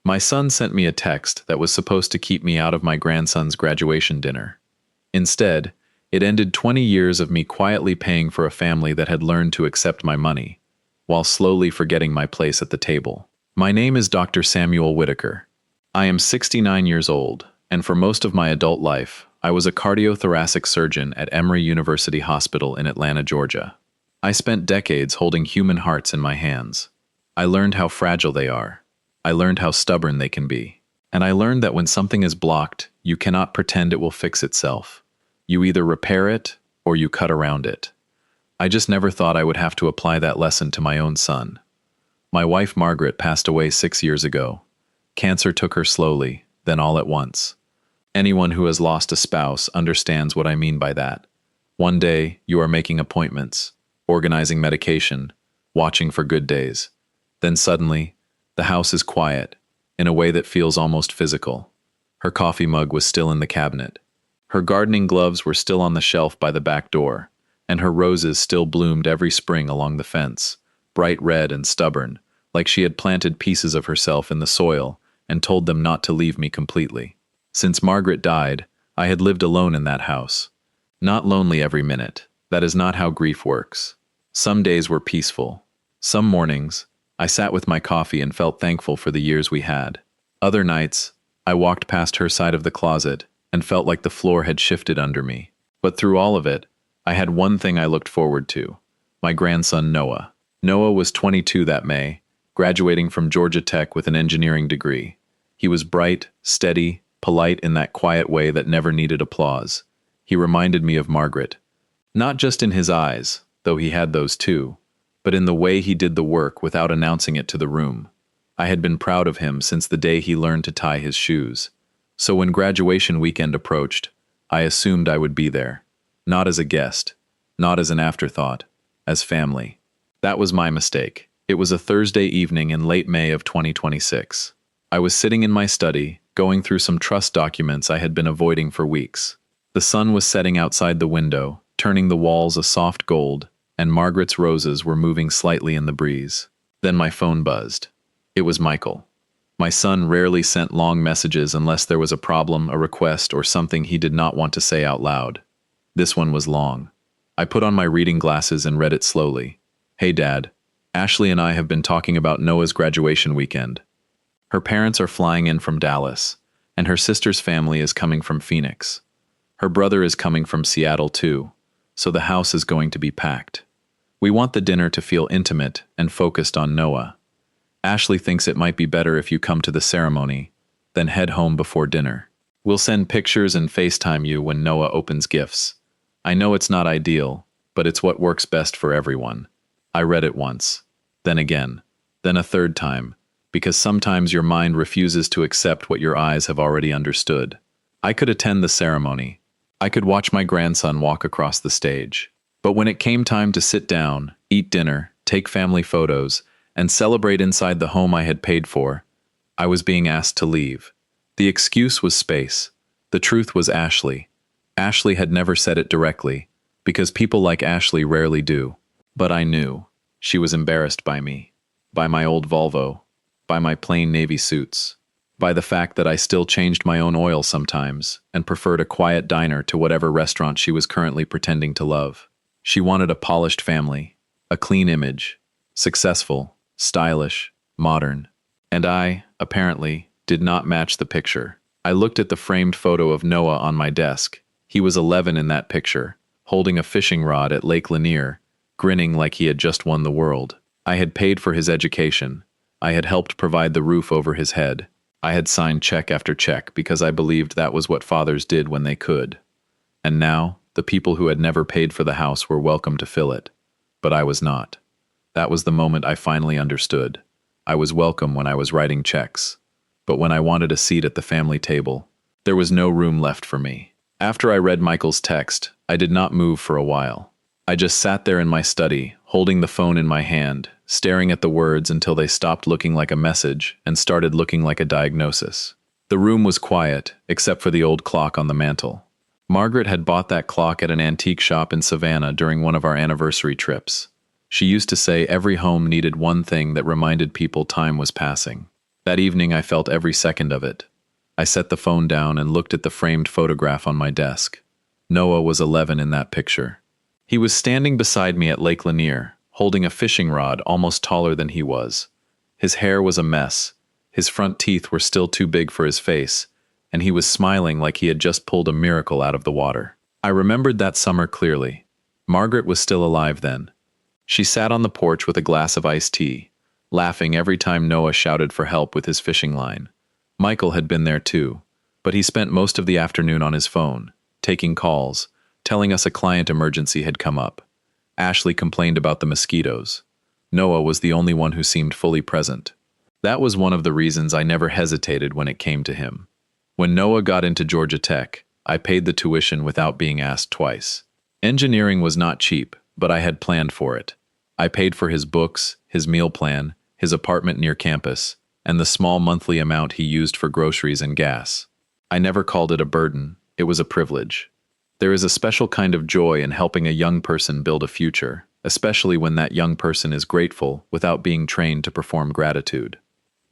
My son sent me a text that was supposed to keep me out of my grandson's graduation dinner. Instead, it ended 20 years of me quietly paying for a family that had learned to accept my money, while slowly forgetting my place at the table. My name is Dr. Samuel Whitaker. I am 69 years old, and for most of my adult life, I was a cardiothoracic surgeon at Emory University Hospital in Atlanta, Georgia. I spent decades holding human hearts in my hands. I learned how fragile they are. I learned how stubborn they can be. And I learned that when something is blocked, you cannot pretend it will fix itself. You either repair it or you cut around it. I just never thought I would have to apply that lesson to my own son. My wife Margaret passed away 6 years ago. Cancer took her slowly, then all at once. Anyone who has lost a spouse understands what I mean by that. One day, you are making appointments, organizing medication, watching for good days. Then suddenly, the house is quiet, in a way that feels almost physical. Her coffee mug was still in the cabinet. Her gardening gloves were still on the shelf by the back door, and her roses still bloomed every spring along the fence, bright red and stubborn, like she had planted pieces of herself in the soil and told them not to leave me completely. Since Margaret died, I had lived alone in that house. Not lonely every minute. That is not how grief works. Some days were peaceful. Some mornings, I sat with my coffee and felt thankful for the years we had. Other nights, I walked past her side of the closet and felt like the floor had shifted under me. But through all of it, I had one thing I looked forward to: my grandson Noah. Noah was 22 that May, graduating from Georgia Tech with an engineering degree. He was bright, steady, polite in that quiet way that never needed applause. He reminded me of Margaret. Not just in his eyes, though he had those too, but in the way he did the work without announcing it to the room. I had been proud of him since the day he learned to tie his shoes. So when graduation weekend approached, I assumed I would be there. Not as a guest, not as an afterthought, as family. That was my mistake. It was a Thursday evening in late May of 2026. I was sitting in my study, going through some trust documents I had been avoiding for weeks. The sun was setting outside the window, turning the walls a soft gold, and Margaret's roses were moving slightly in the breeze. Then my phone buzzed. It was Michael. My son rarely sent long messages unless there was a problem, a request, or something he did not want to say out loud. This one was long. I put on my reading glasses and read it slowly. Hey Dad, Ashley and I have been talking about Noah's graduation weekend. Her parents are flying in from Dallas, and her sister's family is coming from Phoenix. Her brother is coming from Seattle too, so the house is going to be packed. We want the dinner to feel intimate and focused on Noah. Ashley thinks it might be better if you come to the ceremony, then head home before dinner. We'll send pictures and FaceTime you when Noah opens gifts. I know it's not ideal, but it's what works best for everyone. I read it once, then again, then a third time, because sometimes your mind refuses to accept what your eyes have already understood. I could attend the ceremony. I could watch my grandson walk across the stage. But when it came time to sit down, eat dinner, take family photos, and celebrate inside the home I had paid for, I was being asked to leave. The excuse was space. The truth was Ashley. Ashley had never said it directly, because people like Ashley rarely do. But I knew. She was embarrassed by me, by my old Volvo, by my plain navy suits, by the fact that I still changed my own oil sometimes and preferred a quiet diner to whatever restaurant she was currently pretending to love. She wanted a polished family, a clean image, successful, stylish, modern. And I, apparently, did not match the picture. I looked at the framed photo of Noah on my desk. He was 11 in that picture, holding a fishing rod at Lake Lanier, grinning like he had just won the world. I had paid for his education. I had helped provide the roof over his head. I had signed check after check because I believed that was what fathers did when they could. And now, the people who had never paid for the house were welcome to fill it. But I was not. That was the moment I finally understood. I was welcome when I was writing checks. But when I wanted a seat at the family table, there was no room left for me. After I read Michael's text, I did not move for a while. I just sat there in my study, holding the phone in my hand, staring at the words until they stopped looking like a message and started looking like a diagnosis. The room was quiet, except for the old clock on the mantel. Margaret had bought that clock at an antique shop in Savannah during one of our anniversary trips. She used to say every home needed one thing that reminded people time was passing. That evening I felt every second of it. I set the phone down and looked at the framed photograph on my desk. Noah was 11 in that picture. He was standing beside me at Lake Lanier, holding a fishing rod almost taller than he was. His hair was a mess, his front teeth were still too big for his face, and he was smiling like he had just pulled a miracle out of the water. I remembered that summer clearly. Margaret was still alive then. She sat on the porch with a glass of iced tea, laughing every time Noah shouted for help with his fishing line. Michael had been there too, but he spent most of the afternoon on his phone, taking calls, telling us a client emergency had come up. Ashley complained about the mosquitoes. Noah was the only one who seemed fully present. That was one of the reasons I never hesitated when it came to him. When Noah got into Georgia Tech, I paid the tuition without being asked twice. Engineering was not cheap, but I had planned for it. I paid for his books, his meal plan, his apartment near campus, and the small monthly amount he used for groceries and gas. I never called it a burden, it was a privilege. There is a special kind of joy in helping a young person build a future, especially when that young person is grateful without being trained to perform gratitude.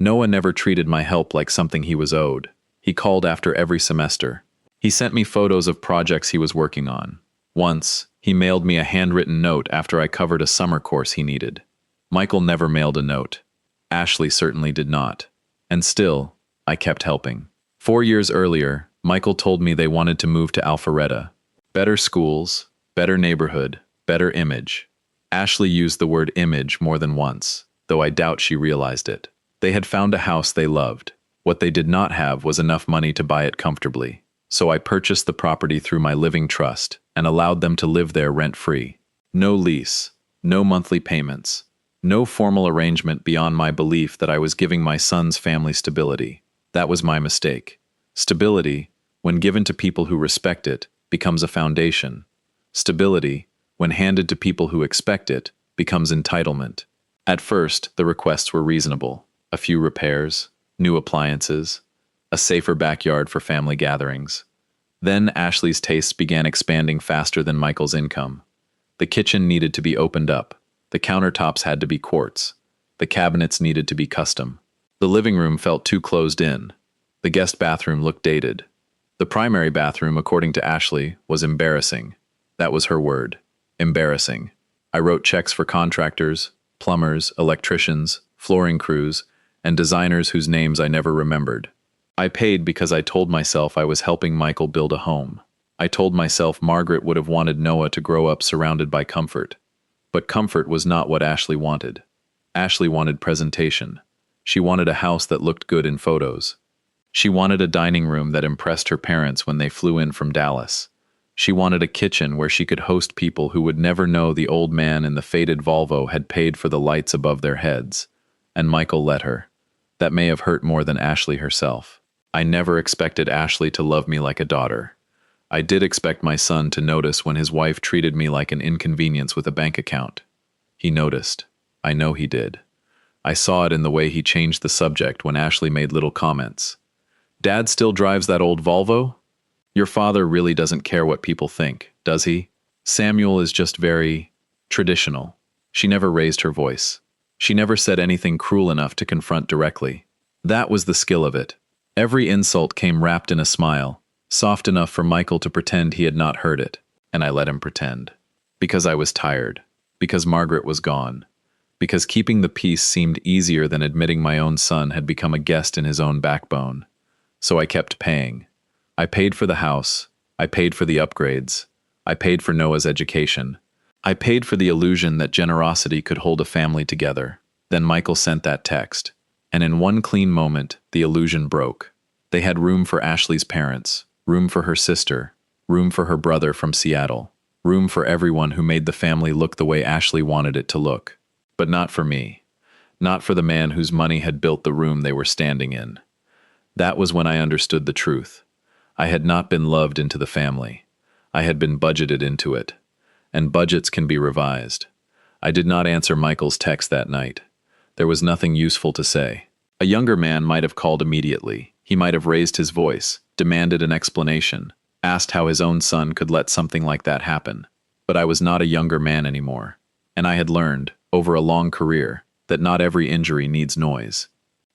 Noah never treated my help like something he was owed. He called after every semester. He sent me photos of projects he was working on. Once, he mailed me a handwritten note after I covered a summer course he needed. Michael never mailed a note. Ashley certainly did not. And still, I kept helping. 4 years earlier, Michael told me they wanted to move to Alpharetta. Better schools, better neighborhood, better image. Ashley used the word image more than once, though I doubt she realized it. They had found a house they loved. What they did not have was enough money to buy it comfortably. So I purchased the property through my living trust and allowed them to live there rent-free. No lease, no monthly payments, no formal arrangement beyond my belief that I was giving my son's family stability. That was my mistake. Stability, when given to people who respect it, becomes a foundation. Stability, when handed to people who expect it, becomes entitlement. At first, the requests were reasonable. A few repairs, new appliances, a safer backyard for family gatherings. Then Ashley's tastes began expanding faster than Michael's income. The kitchen needed to be opened up. The countertops had to be quartz. The cabinets needed to be custom. The living room felt too closed in. The guest bathroom looked dated. The primary bathroom, according to Ashley, was embarrassing. That was her word. Embarrassing. I wrote checks for contractors, plumbers, electricians, flooring crews, and designers whose names I never remembered. I paid because I told myself I was helping Michael build a home. I told myself Margaret would have wanted Noah to grow up surrounded by comfort. But comfort was not what Ashley wanted. Ashley wanted presentation. She wanted a house that looked good in photos. She wanted a dining room that impressed her parents when they flew in from Dallas. She wanted a kitchen where she could host people who would never know the old man in the faded Volvo had paid for the lights above their heads. And Michael let her. That may have hurt more than Ashley herself. I never expected Ashley to love me like a daughter. I did expect my son to notice when his wife treated me like an inconvenience with a bank account. He noticed. I know he did. I saw it in the way he changed the subject when Ashley made little comments. Dad still drives that old Volvo? Your father really doesn't care what people think, does he? Samuel is just very traditional. She never raised her voice. She never said anything cruel enough to confront directly. That was the skill of it. Every insult came wrapped in a smile, soft enough for Michael to pretend he had not heard it, and I let him pretend. Because I was tired. Because Margaret was gone. Because keeping the peace seemed easier than admitting my own son had become a guest in his own backbone. So I kept paying. I paid for the house. I paid for the upgrades. I paid for Noah's education. I paid for the illusion that generosity could hold a family together. Then Michael sent that text. And in one clean moment, the illusion broke. They had room for Ashley's parents, room for her sister, room for her brother from Seattle, room for everyone who made the family look the way Ashley wanted it to look. But not for me. Not for the man whose money had built the room they were standing in. That was when I understood the truth. I had not been loved into the family. I had been budgeted into it. And budgets can be revised. I did not answer Michael's text that night. There was nothing useful to say. A younger man might have called immediately. He might have raised his voice, demanded an explanation, asked how his own son could let something like that happen. But I was not a younger man anymore. And I had learned, over a long career, that not every injury needs noise.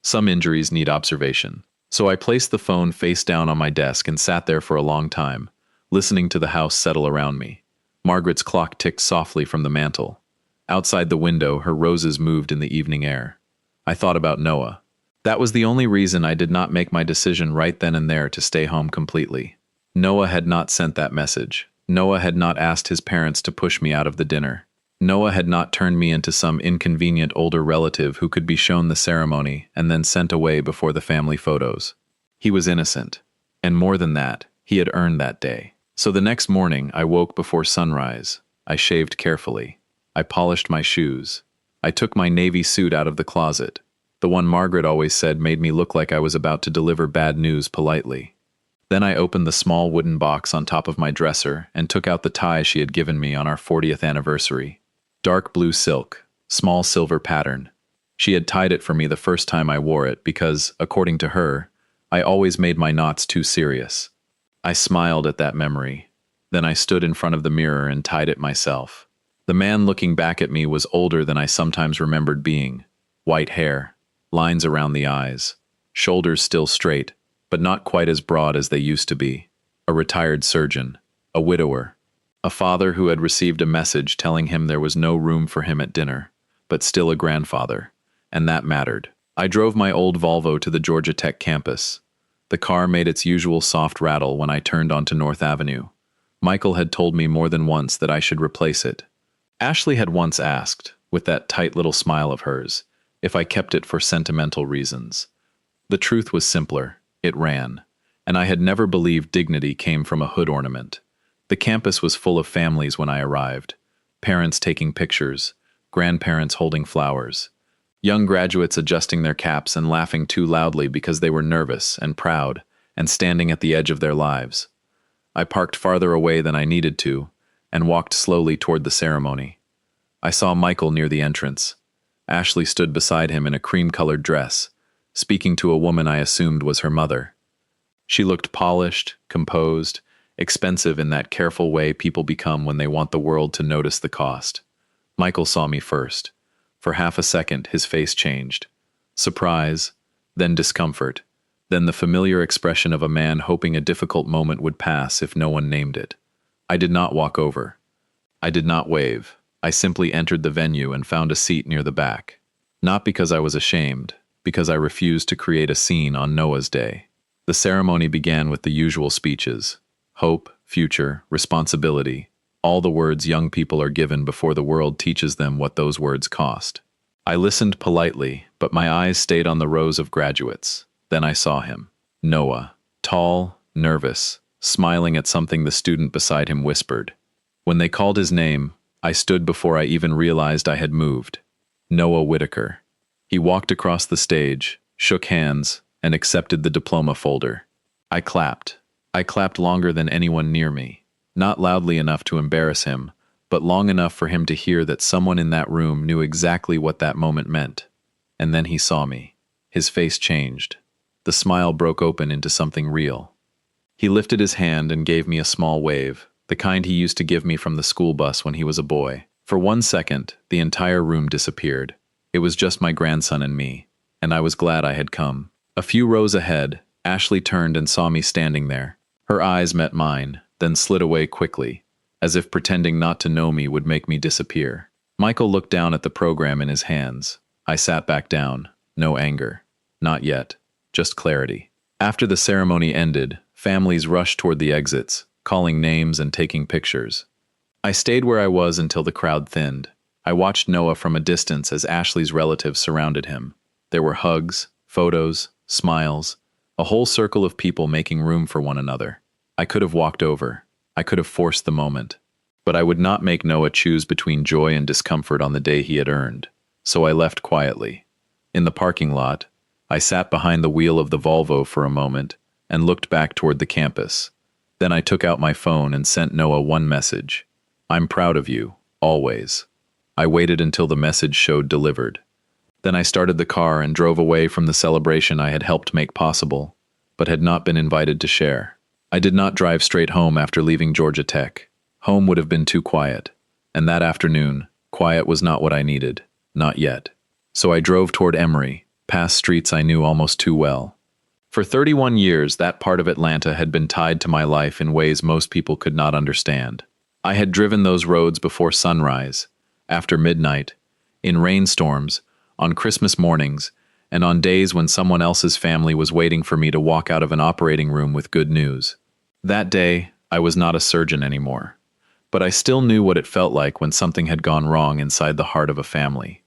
Some injuries need observation. So I placed the phone face down on my desk and sat there for a long time, listening to the house settle around me. Margaret's clock ticked softly from the mantel. Outside the window, her roses moved in the evening air. I thought about Noah. That was the only reason I did not make my decision right then and there to stay home completely. Noah had not sent that message. Noah had not asked his parents to push me out of the dinner. Noah had not turned me into some inconvenient older relative who could be shown the ceremony and then sent away before the family photos. He was innocent. And more than that, he had earned that day. So the next morning, I woke before sunrise. I shaved carefully. I polished my shoes. I took my navy suit out of the closet. The one Margaret always said made me look like I was about to deliver bad news politely. Then I opened the small wooden box on top of my dresser and took out the tie she had given me on our 40th anniversary. Dark blue silk, small silver pattern. She had tied it for me the first time I wore it because, according to her, I always made my knots too serious. I smiled at that memory. Then I stood in front of the mirror and tied it myself. The man looking back at me was older than I sometimes remembered being. White hair, lines around the eyes, shoulders still straight, but not quite as broad as they used to be. A retired surgeon, a widower, a father who had received a message telling him there was no room for him at dinner, but still a grandfather, and that mattered. I drove my old Volvo to the Georgia Tech campus. The car made its usual soft rattle when I turned onto North Avenue. Michael had told me more than once that I should replace it. Ashley had once asked, with that tight little smile of hers, if I kept it for sentimental reasons. The truth was simpler. It ran, and I had never believed dignity came from a hood ornament. The campus was full of families when I arrived, parents taking pictures, grandparents holding flowers, young graduates adjusting their caps and laughing too loudly because they were nervous and proud and standing at the edge of their lives. I parked farther away than I needed to and walked slowly toward the ceremony. I saw Michael near the entrance. Ashley stood beside him in a cream-colored dress, speaking to a woman I assumed was her mother. She looked polished, composed, expensive in that careful way people become when they want the world to notice the cost. Michael saw me first. For half a second, his face changed. Surprise, then discomfort, then the familiar expression of a man hoping a difficult moment would pass if no one named it. I did not walk over. I did not wave. I simply entered the venue and found a seat near the back. Not because I was ashamed, because I refused to create a scene on Noah's day. The ceremony began with the usual speeches: hope, future, responsibility, all the words young people are given before the world teaches them what those words cost. I listened politely, but my eyes stayed on the rows of graduates. Then I saw him. Noah, tall, nervous, smiling at something the student beside him whispered. When they called his name, I stood before I even realized I had moved. Noah Whitaker. He walked across the stage, shook hands, and accepted the diploma folder. I clapped. I clapped longer than anyone near me. Not loudly enough to embarrass him, but long enough for him to hear that someone in that room knew exactly what that moment meant. And then he saw me. His face changed. The smile broke open into something real. He lifted his hand and gave me a small wave, the kind he used to give me from the school bus when he was a boy. For 1 second, the entire room disappeared. It was just my grandson and me, and I was glad I had come. A few rows ahead, Ashley turned and saw me standing there. Her eyes met mine, then slid away quickly, as if pretending not to know me would make me disappear. Michael looked down at the program in his hands. I sat back down. No anger. Not yet. Just clarity. After the ceremony ended, families rushed toward the exits, calling names and taking pictures. I stayed where I was until the crowd thinned. I watched Noah from a distance as Ashley's relatives surrounded him. There were hugs, photos, smiles, a whole circle of people making room for one another. I could have walked over. I could have forced the moment. But I would not make Noah choose between joy and discomfort on the day he had earned. So I left quietly. In the parking lot, I sat behind the wheel of the Volvo for a moment and looked back toward the campus. Then I took out my phone and sent Noah one message. I'm proud of you, always. I waited until the message showed delivered. Then I started the car and drove away from the celebration I had helped make possible, but had not been invited to share. I did not drive straight home after leaving Georgia Tech. Home would have been too quiet, and that afternoon, quiet was not what I needed, not yet. So I drove toward Emory, past streets I knew almost too well. For 31 years, that part of Atlanta had been tied to my life in ways most people could not understand. I had driven those roads before sunrise, after midnight, in rainstorms, on Christmas mornings, and on days when someone else's family was waiting for me to walk out of an operating room with good news. That day, I was not a surgeon anymore, but I still knew what it felt like when something had gone wrong inside the heart of a family.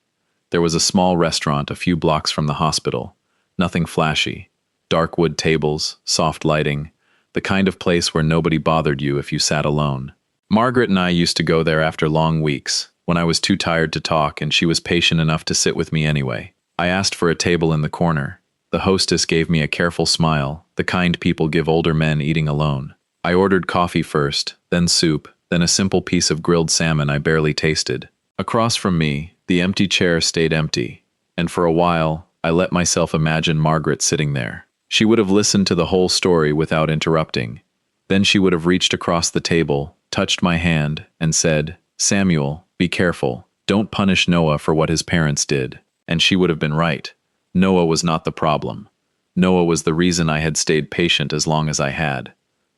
There was a small restaurant a few blocks from the hospital, nothing flashy. Dark wood tables, soft lighting, the kind of place where nobody bothered you if you sat alone. Margaret and I used to go there after long weeks, when I was too tired to talk and she was patient enough to sit with me anyway. I asked for a table in the corner. The hostess gave me a careful smile, the kind people give older men eating alone. I ordered coffee first, then soup, then a simple piece of grilled salmon I barely tasted. Across from me, the empty chair stayed empty, and for a while, I let myself imagine Margaret sitting there. She would have listened to the whole story without interrupting. Then she would have reached across the table, touched my hand, and said, "Samuel, be careful. Don't punish Noah for what his parents did." And she would have been right. Noah was not the problem. Noah was the reason I had stayed patient as long as I had.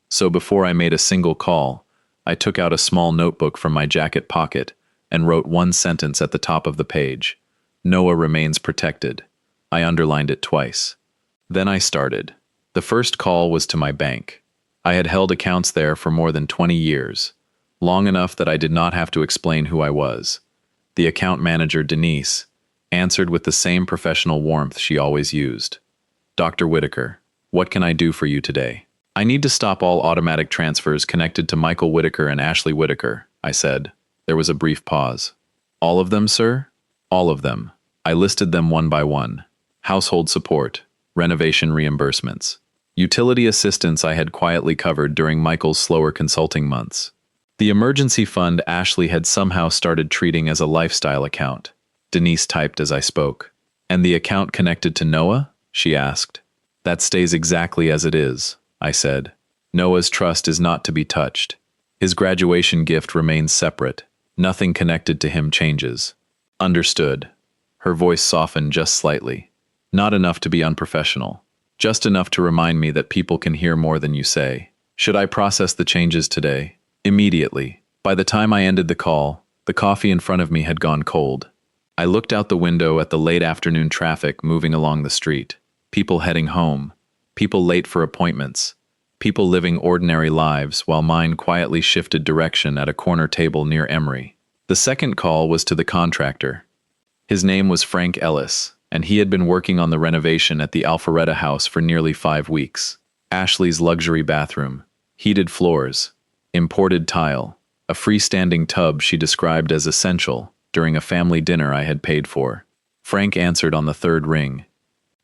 So before I made a single call, I took out a small notebook from my jacket pocket and wrote one sentence at the top of the page. Noah remains protected. I underlined it twice. Then I started. The first call was to my bank. I had held accounts there for more than 20 years, long enough that I did not have to explain who I was. The account manager, Denise, answered with the same professional warmth she always used. "Dr. Whitaker, what can I do for you today?" "I need to stop all automatic transfers connected to Michael Whitaker and Ashley Whitaker," I said. There was a brief pause. "All of them, sir?" "All of them." I listed them one by one. Household support, renovation reimbursements, utility assistance I had quietly covered during Michael's slower consulting months. The emergency fund Ashley had somehow started treating as a lifestyle account. Denise typed as I spoke. "And the account connected to Noah?" she asked. "That stays exactly as it is," I said. "Noah's trust is not to be touched. His graduation gift remains separate. Nothing connected to him changes." "Understood." Her voice softened just slightly. Not enough to be unprofessional. Just enough to remind me that people can hear more than you say. Should I process the changes today? Immediately. By the time I ended the call, the coffee in front of me had gone cold. I looked out the window at the late afternoon traffic moving along the street. People heading home. People late for appointments. People living ordinary lives while mine quietly shifted direction at a corner table near Emory. The second call was to the contractor. His name was Frank Ellis, and he had been working on the renovation at the Alpharetta house for nearly 5 weeks. Ashley's luxury bathroom, heated floors, imported tile, a freestanding tub she described as essential during a family dinner I had paid for. Frank answered on the third ring.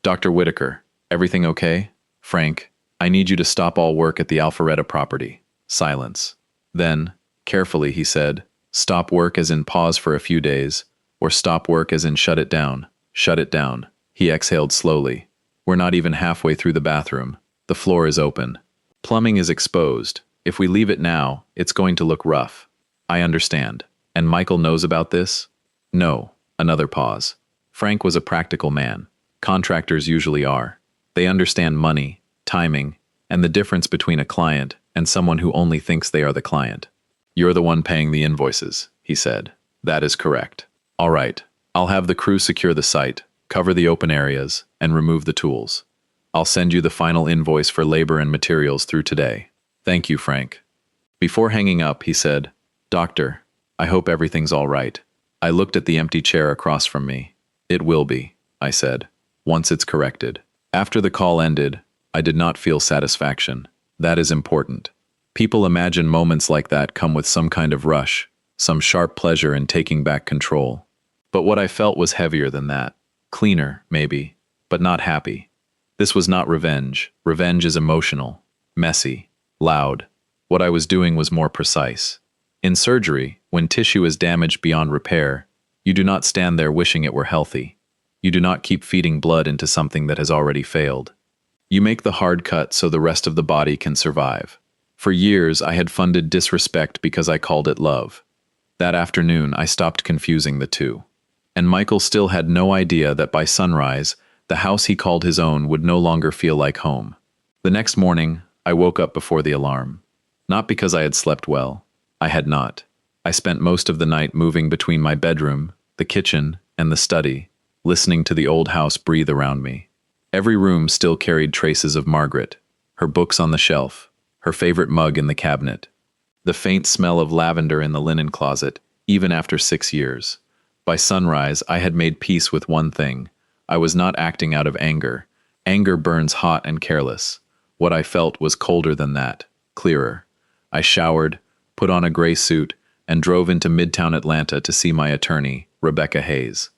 "Dr. Whitaker, everything okay?" "Frank, I need you to stop all work at the Alpharetta property." Silence. Then, carefully, he said, "Stop work as in pause for a few days, or stop work as in shut it down." "Shut it down." He exhaled slowly. "We're not even halfway through the bathroom. The floor is open. Plumbing is exposed. If we leave it now, it's going to look rough." "I understand. And Michael knows about this?" "No." Another pause. Frank was a practical man. Contractors usually are. They understand money, timing, and the difference between a client and someone who only thinks they are the client. "You're the one paying the invoices," he said. "That is correct." "All right. I'll have the crew secure the site, cover the open areas, and remove the tools. I'll send you the final invoice for labor and materials through today." "Thank you, Frank." Before hanging up, he said, "Doctor, I hope everything's all right." I looked at the empty chair across from me. "It will be," I said, "once it's corrected." After the call ended, I did not feel satisfaction. That is important. People imagine moments like that come with some kind of rush, some sharp pleasure in taking back control. But what I felt was heavier than that. Cleaner, maybe, but not happy. This was not revenge. Revenge is emotional, messy, loud. What I was doing was more precise. In surgery, when tissue is damaged beyond repair, you do not stand there wishing it were healthy. You do not keep feeding blood into something that has already failed. You make the hard cut so the rest of the body can survive. For years, I had funded disrespect because I called it love. That afternoon, I stopped confusing the two. And Michael still had no idea that by sunrise, The house he called his own would no longer feel like home. The next morning, I woke up before the alarm. Not because I had slept well. I had not. I spent most of the night moving between my bedroom, the kitchen, and the study, listening to the old house breathe around me. Every room still carried traces of Margaret, her books on the shelf, her favorite mug in the cabinet, the faint smell of lavender in the linen closet, even after 6 years. By sunrise, I had made peace with one thing. I was not acting out of anger. Anger burns hot and careless. What I felt was colder than that, clearer. I showered, put on a gray suit, and drove into Midtown Atlanta to see my attorney, Rebecca Hayes.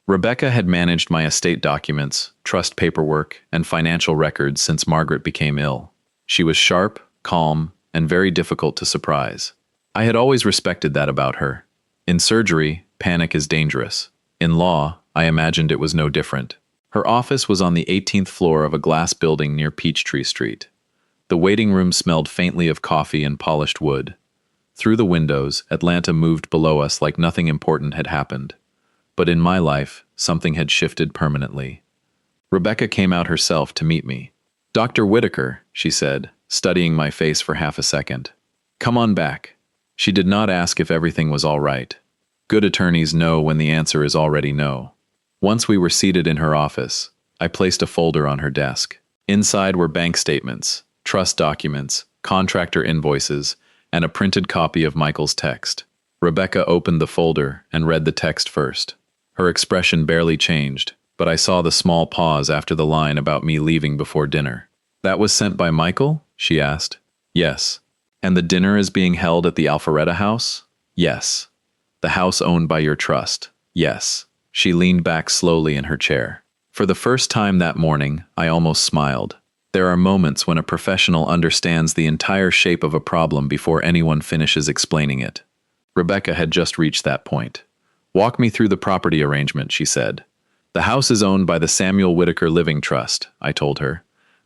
Rebecca had managed my estate documents, trust paperwork, and financial records since Margaret became ill. She was sharp, calm, and very difficult to surprise. I had always respected that about her. In surgery, panic is dangerous. In law, I imagined it was no different. Her office was on the 18th floor of a glass building near Peachtree Street. The waiting room smelled faintly of coffee and polished wood. Through the windows, Atlanta moved below us like nothing important had happened. But in my life, something had shifted permanently. Rebecca came out herself to meet me. "Dr. Whitaker," she said, studying my face for half a second. "Come on back." She did not ask if everything was all right. Good attorneys know when the answer is already no. Once we were seated in her office, I placed a folder on her desk. Inside were bank statements, trust documents, contractor invoices, and a printed copy of Michael's text. Rebecca opened the folder and read the text first. Her expression barely changed, but I saw the small pause after the line about me leaving before dinner. "That was sent by Michael?" she asked. "Yes." "And the dinner is being held at the Alpharetta house?" "Yes." "The house owned by your trust?" "Yes." She leaned back slowly in her chair. For the first time that morning, I almost smiled. There are moments when a professional understands the entire shape of a problem before anyone finishes explaining it. Rebecca had just reached that point. "Walk me through the property arrangement," she said. "The house is owned by the Samuel Whitaker Living Trust," I told her.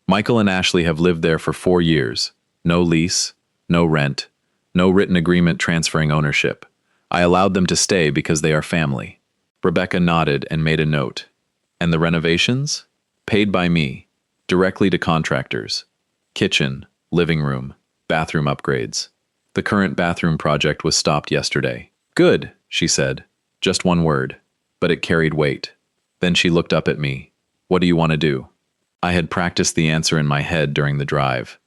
"Michael and Ashley have lived there for 4 years. No lease, no rent, no written agreement transferring ownership. I allowed them to stay because they are family." Rebecca nodded and made a note. "And the renovations?" "Paid by me. Directly to contractors. Kitchen, living room, bathroom upgrades. The current bathroom project was stopped yesterday." "Good," she said. Just one word, but it carried weight. Then she looked up at me. "What do you want to do?" I had practiced the answer in my head during the drive.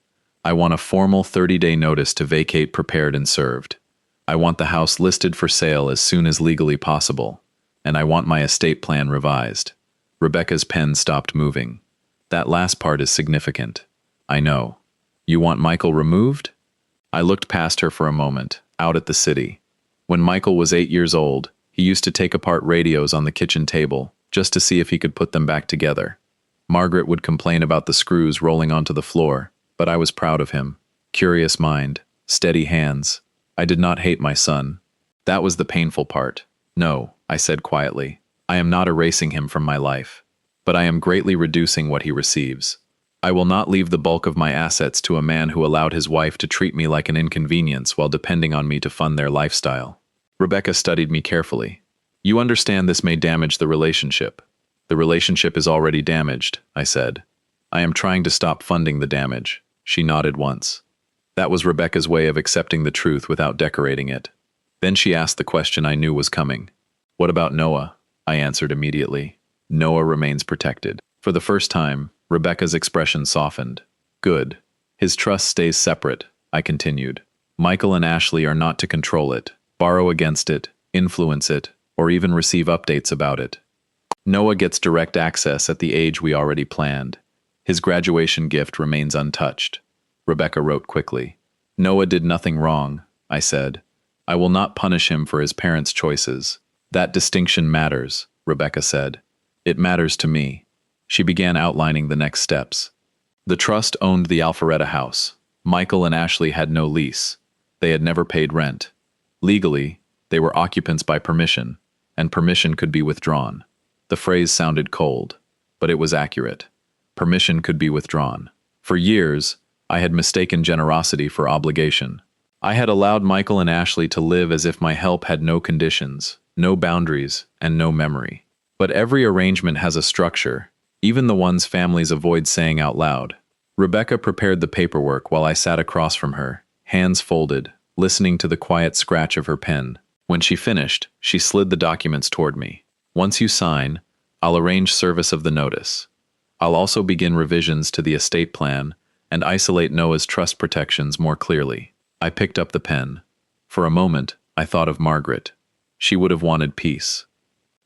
"I want a formal 30-day notice to vacate prepared and served. I want the house listed for sale as soon as legally possible. And I want my estate plan revised." Rebecca's pen stopped moving. "That last part is significant." "I know. You want Michael removed?" I looked past her for a moment, out at the city. When Michael was 8 years old, he used to take apart radios on the kitchen table, just to see if he could put them back together. Margaret would complain about the screws rolling onto the floor, but I was proud of him. Curious mind, steady hands. I did not hate my son. That was the painful part. "No," I said quietly. "I am not erasing him from my life. But I am greatly reducing what he receives. I will not leave the bulk of my assets to a man who allowed his wife to treat me like an inconvenience while depending on me to fund their lifestyle." Rebecca studied me carefully. "You understand this may damage the relationship." "The relationship is already damaged," I said. "I am trying to stop funding the damage." She nodded once. That was Rebecca's way of accepting the truth without decorating it. Then she asked the question I knew was coming. "What about Noah?" I answered immediately. "Noah remains protected." For the first time, Rebecca's expression softened. "Good. His trust stays separate," I continued. "Michael and Ashley are not to control it, borrow against it, influence it, or even receive updates about it. Noah gets direct access at the age we already planned. His graduation gift remains untouched." Rebecca wrote quickly. "Noah did nothing wrong," I said. "I will not punish him for his parents' choices." "That distinction matters," Rebecca said. "It matters to me." She began outlining the next steps. The trust owned the Alpharetta house. Michael and Ashley had no lease. They had never paid rent. Legally, they were occupants by permission, and permission could be withdrawn. The phrase sounded cold, but it was accurate. Permission could be withdrawn. For years, I had mistaken generosity for obligation. I had allowed Michael and Ashley to live as if my help had no conditions, no boundaries, and no memory. But every arrangement has a structure, even the ones families avoid saying out loud. Rebecca prepared the paperwork while I sat across from her, hands folded, listening to the quiet scratch of her pen. When she finished, she slid the documents toward me. Once you sign, I'll arrange service of the notice. I'll also begin revisions to the estate plan and isolate Noah's trust protections more clearly. I picked up the pen. For a moment, I thought of Margaret. She would have wanted peace.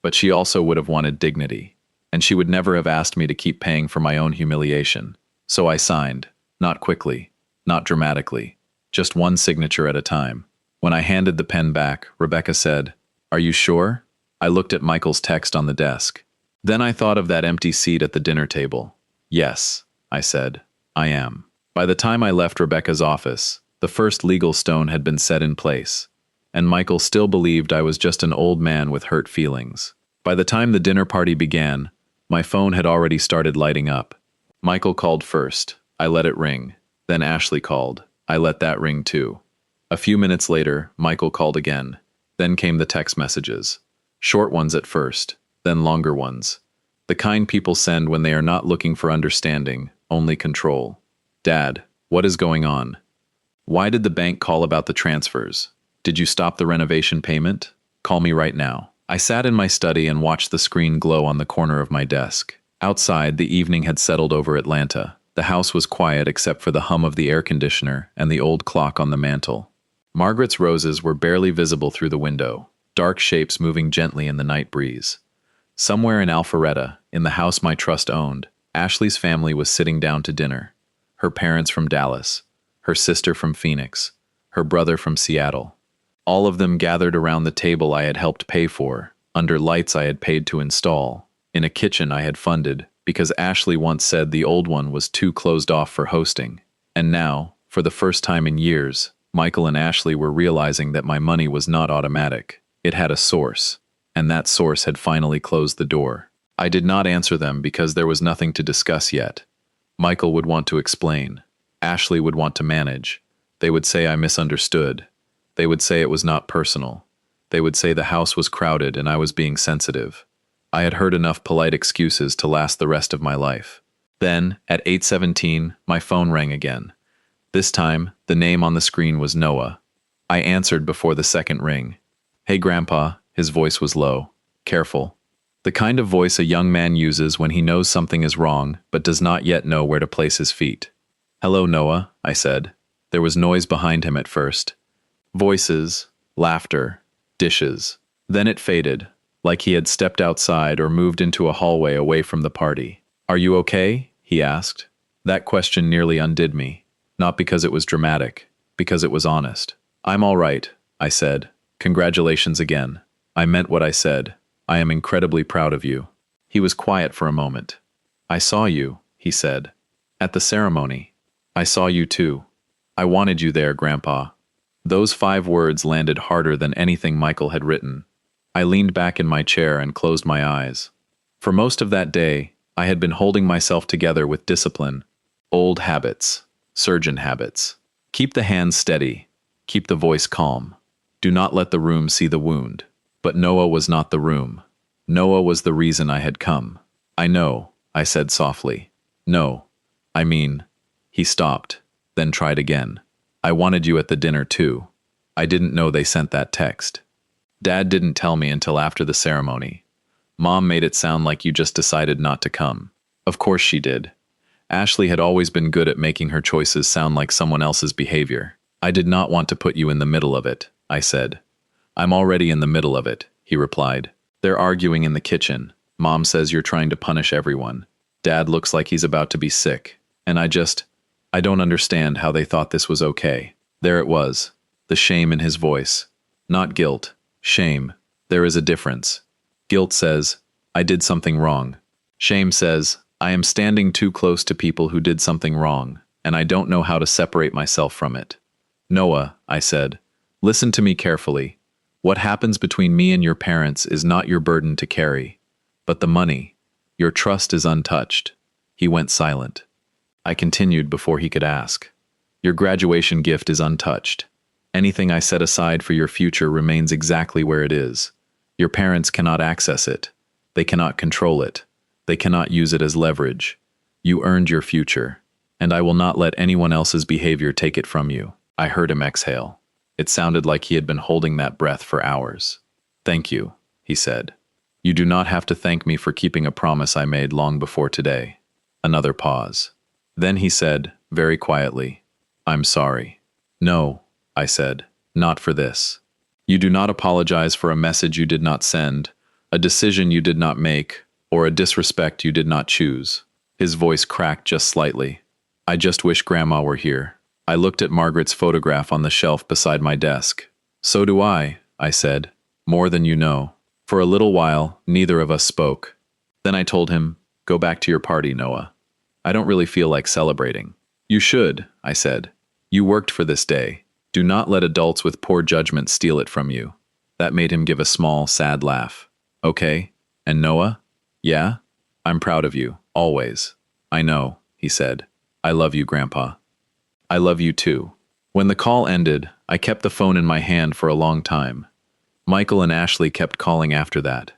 But she also would have wanted dignity. And she would never have asked me to keep paying for my own humiliation. So I signed, not quickly, not dramatically, just one signature at a time. When I handed the pen back, Rebecca said, "Are you sure?" I looked at Michael's text on the desk. Then I thought of that empty seat at the dinner table. "Yes," I said, "I am." By the time I left Rebecca's office, the first legal stone had been set in place, and Michael still believed I was just an old man with hurt feelings. By the time the dinner party began, my phone had already started lighting up. Michael called first. I let it ring. Then Ashley called. I let that ring too. A few minutes later, Michael called again. Then came the text messages. Short ones at first, then longer ones. The kind people send when they are not looking for understanding, only control. "Dad, what is going on? Why did the bank call about the transfers? Did you stop the renovation payment? Call me right now." I sat in my study and watched the screen glow on the corner of my desk. Outside, the evening had settled over Atlanta. The house was quiet except for the hum of the air conditioner and the old clock on the mantel. Margaret's roses were barely visible through the window, dark shapes moving gently in the night breeze. Somewhere in Alpharetta, in the house my trust owned, Ashley's family was sitting down to dinner. Her parents from Dallas, her sister from Phoenix, her brother from Seattle. All of them gathered around the table I had helped pay for, under lights I had paid to install, in a kitchen I had funded, because Ashley once said the old one was too closed off for hosting. And now, for the first time in years, Michael and Ashley were realizing that my money was not automatic. It had a source, and that source had finally closed the door. I did not answer them because there was nothing to discuss yet. Michael would want to explain. Ashley would want to manage. They would say I misunderstood. They would say it was not personal. They would say the house was crowded and I was being sensitive. I had heard enough polite excuses to last the rest of my life. Then, at 8:17, my phone rang again. This time, the name on the screen was Noah. I answered before the second ring. "Hey, Grandpa," his voice was low. "Careful." The kind of voice a young man uses when he knows something is wrong, but does not yet know where to place his feet. "Hello, Noah," I said. There was noise behind him at first. Voices, laughter, dishes. Then it faded, like he had stepped outside or moved into a hallway away from the party. "Are you okay?" he asked. That question nearly undid me. Not because it was dramatic, because it was honest. "I'm all right," I said. "Congratulations again. I meant what I said. I am incredibly proud of you." He was quiet for a moment. "I saw you," he said. "At the ceremony. I saw you too. I wanted you there, Grandpa." Those 5 words landed harder than anything Michael had written. I leaned back in my chair and closed my eyes. For most of that day, I had been holding myself together with discipline. Old habits, surgeon habits. Keep the hands steady. Keep the voice calm. Do not let the room see the wound. But Noah was not the room. Noah was the reason I had come. "I know," I said softly. "No, I mean..." He stopped, then tried again. "I wanted you at the dinner too. I didn't know they sent that text. Dad didn't tell me until after the ceremony. Mom made it sound like you just decided not to come." Of course she did. Ashley had always been good at making her choices sound like someone else's behavior. "I did not want to put you in the middle of it," I said. "I'm already in the middle of it," he replied. "They're arguing in the kitchen. Mom says you're trying to punish everyone. Dad looks like he's about to be sick. And I don't understand how they thought this was okay." There it was, the shame in his voice. Not guilt, shame. There is a difference. Guilt says, I did something wrong. Shame says, I am standing too close to people who did something wrong, and I don't know how to separate myself from it. "Noah," I said, "listen to me carefully. What happens between me and your parents is not your burden to carry. But the money, your trust is untouched." He went silent. I continued before he could ask. "Your graduation gift is untouched. Anything I set aside for your future remains exactly where it is. Your parents cannot access it. They cannot control it. They cannot use it as leverage. You earned your future, and I will not let anyone else's behavior take it from you. I heard him exhale. It sounded like he had been holding that breath for hours. Thank you, he said. You do not have to thank me for keeping a promise I made long before today. Another pause. Then he said, very quietly, I'm sorry. No, I said, not for this. You do not apologize for a message you did not send, a decision you did not make, or a disrespect you did not choose. His voice cracked just slightly. I just wish Grandma were here. I looked at Margaret's photograph on the shelf beside my desk. So do I said, more than you know. For a little while, neither of us spoke. Then I told him, go back to your party, Noah. I don't really feel like celebrating. You should, I said. You worked for this day. Do not let adults with poor judgment steal it from you. That made him give a small, sad laugh. Okay, and Noah? Yeah? I'm proud of you, always. I know, he said. I love you, Grandpa. I love you too. When the call ended, I kept the phone in my hand for a long time. Michael and Ashley kept calling after that,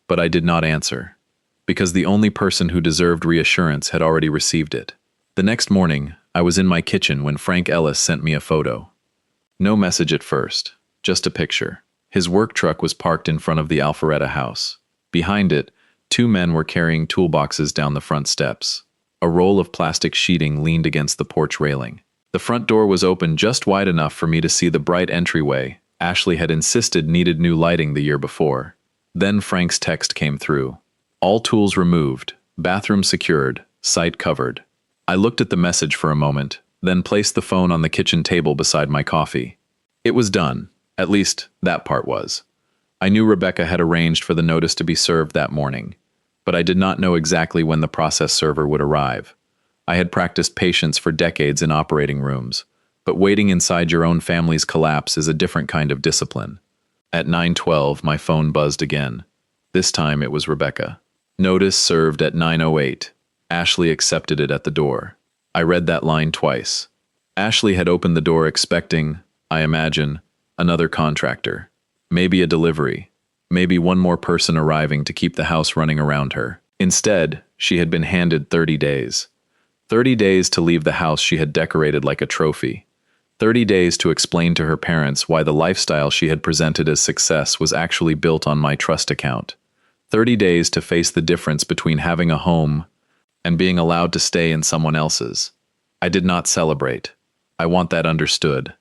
but I did not answer, because the only person who deserved reassurance had already received it. The next morning, I was in my kitchen when Frank Ellis sent me a photo. No message at first, just a picture. His work truck was parked in front of the Alpharetta house. Behind it, 2 men were carrying toolboxes down the front steps. A roll of plastic sheeting leaned against the porch railing. The front door was open just wide enough for me to see the bright entryway Ashley had insisted needed new lighting the year before. Then Frank's text came through. All tools removed, bathroom secured, site covered. I looked at the message for a moment, then placed the phone on the kitchen table beside my coffee. It was done. At least, that part was. I knew Rebecca had arranged for the notice to be served that morning, but I did not know exactly when the process server would arrive. I had practiced patience for decades in operating rooms, but waiting inside your own family's collapse is a different kind of discipline. At 9:12, my phone buzzed again. This time it was Rebecca. Notice served at 9:08. Ashley accepted it at the door. I read that line twice. Ashley had opened the door expecting, I imagine, another contractor. Maybe a delivery. Maybe one more person arriving to keep the house running around her. Instead, she had been handed 30 days. 30 days to leave the house she had decorated like a trophy. 30 days to explain to her parents why the lifestyle she had presented as success was actually built on my trust account. 30 days to face the difference between having a home and being allowed to stay in someone else's. I did not celebrate. I want that understood.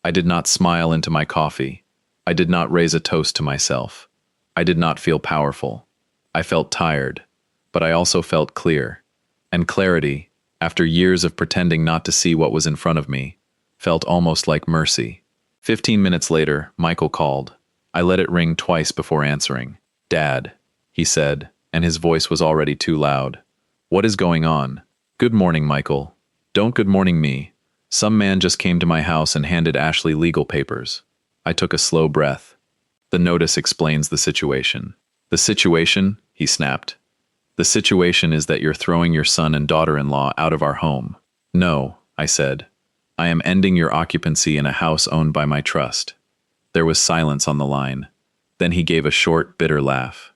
I did not smile into my coffee. I did not raise a toast to myself. I did not feel powerful. I felt tired, but I also felt clear. And clarity, after years of pretending not to see what was in front of me, felt almost like mercy. 15 minutes later, Michael called. I let it ring twice before answering. Dad, he said, and his voice was already too loud. What is going on? Good morning, Michael. Don't good morning me. Some man just came to my house and handed Ashley legal papers. I took a slow breath. The notice explains the situation. The situation? He snapped. The situation is that you're throwing your son and daughter-in-law out of our home. No, I said. I am ending your occupancy in a house owned by my trust. There was silence on the line. Then he gave a short, bitter laugh.